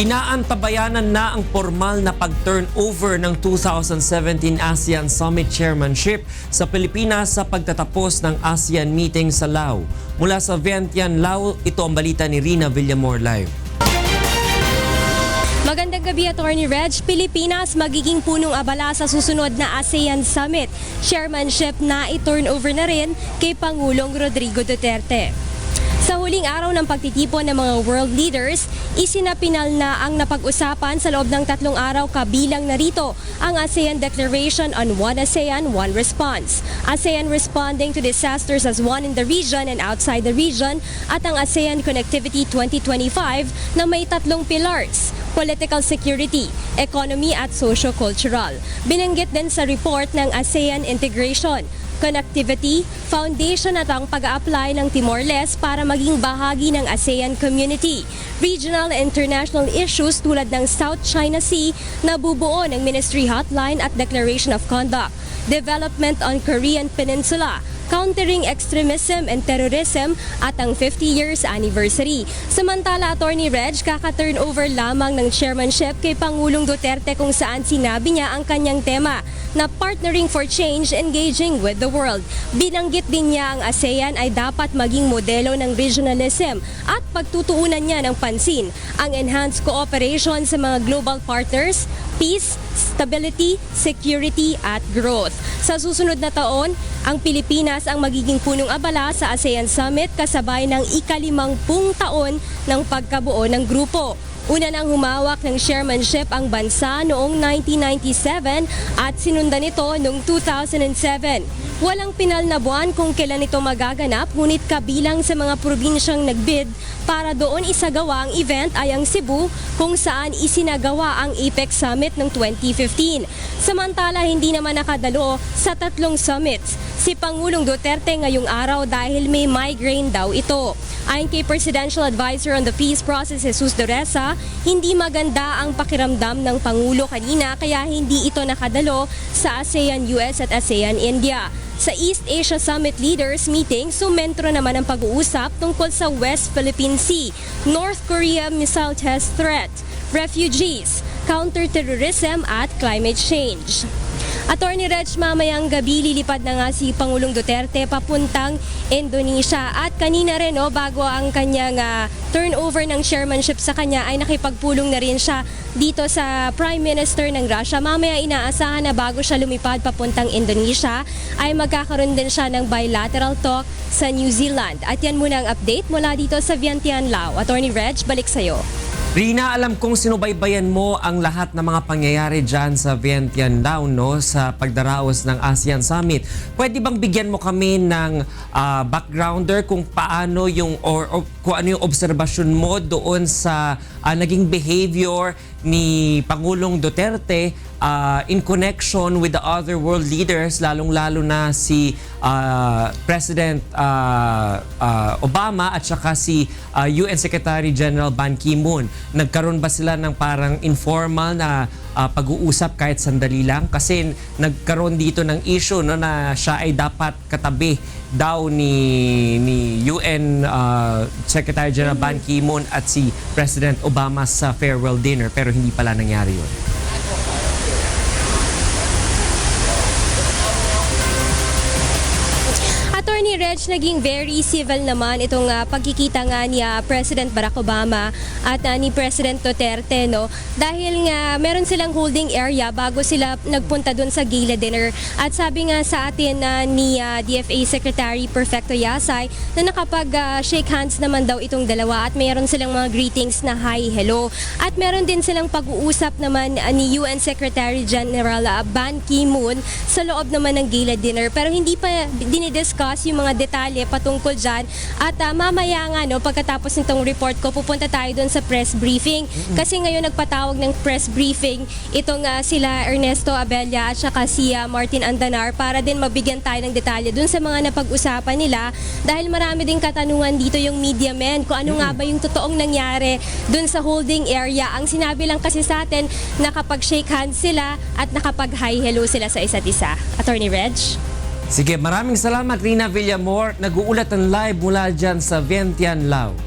Inaantabayanan na ang formal na pag-turnover ng 2017 ASEAN Summit Chairmanship sa Pilipinas sa pagtatapos ng ASEAN meeting sa Lao. Mula sa Vientiane, Lao, ito ang balita ni Rina Villamor Live. Magandang gabi, Attorney Reg. Pilipinas magiging punong abala sa susunod na ASEAN Summit. Chairmanship na i-turnover na rin kay Pangulong Rodrigo Duterte. Sa huling araw ng pagtitipon ng mga world leaders, isinapinal na ang napag-usapan sa loob ng 3 araw, kabilang narito ang ASEAN Declaration on One ASEAN, One Response, ASEAN Responding to Disasters as One in the Region and Outside the Region, at ang ASEAN Connectivity 2025 na may 3 pillars: political security, economy at socio-cultural. Binanggit din sa report ng ASEAN Integration, Connectivity, Foundation at ang pag-a-apply ng Timor-Leste para maging bahagi ng ASEAN community. Regional and international issues tulad ng South China Sea na bubuo ng Ministry Hotline at Declaration of Conduct. Development on Korean Peninsula, countering extremism and terrorism at ang 50 years anniversary. Samantala, Attorney Reg, kaka-turnover lamang ng chairmanship kay Pangulong Duterte kung saan sinabi niya ang kanyang tema na partnering for change, engaging with the world. Binanggit din niya ang ASEAN ay dapat maging modelo ng regionalism at pagtutuunan niya ng pansin ang enhanced cooperation sa mga global partners, peace, stability, security at growth. Sa susunod na taon, ang Pilipinas ang magiging punong abala sa ASEAN Summit kasabay ng ika-50 taon ng pagkabuo ng grupo. Una nang humawak ng chairmanship ang bansa noong 1997 at sinundan ito noong 2007. Walang pinal na buwan kung kailan ito magaganap, ngunit kabilang sa mga probinsyang nagbid para doon isagawa ang event ay ang Cebu, kung saan isinagawa ang APEC Summit noong 2015. Samantala, hindi naman nakadalo sa 3 summits si Pangulong Duterte ngayong araw dahil may migraine daw ito. Ayon kay Presidential Advisor on the Peace Process, Jesus Doresa, hindi maganda ang pakiramdam ng Pangulo kanina kaya hindi ito nakadalo sa ASEAN-US at ASEAN-India. Sa East Asia Summit Leaders Meeting, sumentro naman ang pag-uusap tungkol sa West Philippine Sea, North Korea missile test threat, refugees, counter-terrorism at climate change. Attorney Reg, mamayang gabi lilipad na nga si Pangulong Duterte papuntang Indonesia at kanina rin bago ang kanyang turnover ng chairmanship sa kanya ay nakipagpulong na rin siya dito sa Prime Minister ng Russia. Mamaya inaasahan na bago siya lumipad papuntang Indonesia ay magkakaroon din siya ng bilateral talk sa New Zealand. At yan muna ang update mula dito sa Vientiane, Lao. Attorney Reg, balik sa'yo. Rina, alam kong sinubaybayan mo ang lahat ng mga pangyayari dyan sa Vientiane Lao, sa pagdaraos ng ASEAN Summit. Pwede bang bigyan mo kami ng backgrounder kung paano yung or kung ano yung obserbasyon mo doon sa naging behavior ni Pangulong Duterte in connection with the other world leaders, lalong-lalo na si President Obama at saka si UN Secretary General Ban Ki-moon. Nagkaroon ba sila ng parang informal na pag-uusap kahit sandali lang? Kasi nagkaroon dito ng issue na siya ay dapat katabi daw ni UN Secretary General Ban Ki-moon at si President Obama sa farewell dinner, pero hindi pala nangyari yun. Attorney Reg, naging very civil naman itong pagkikita nga ni President Barack Obama at ni President Duterte, dahil nga meron silang holding area bago sila nagpunta dun sa gala dinner. At sabi nga sa atin ni DFA Secretary Perfecto Yasay na nakapag-shake hands naman daw itong dalawa at meron silang mga greetings na hi, hello. At meron din silang pag-uusap naman ni UN Secretary General Ban Ki-moon sa loob naman ng gala dinner, pero hindi pa dinidiscuss yung mga detalye patungkol dyan. At mamaya nga, pagkatapos nitong report ko, pupunta tayo doon sa press briefing. Kasi ngayon nagpatawag ng press briefing itong sila Ernesto Abella at saka si Martin Andanar para din mabigyan tayo ng detalye doon sa mga napag-usapan nila, dahil marami din katanungan dito yung media men kung ano nga ba yung totoong nangyari doon sa holding area. Ang sinabi lang kasi sa atin, nakapag-shake hands sila at nakapag-hi hello sila sa isa't isa. Attorney Reg? Sige, maraming salamat Rina Villamor. Nag-uulat ng live mula dyan sa Vientiane, Lao.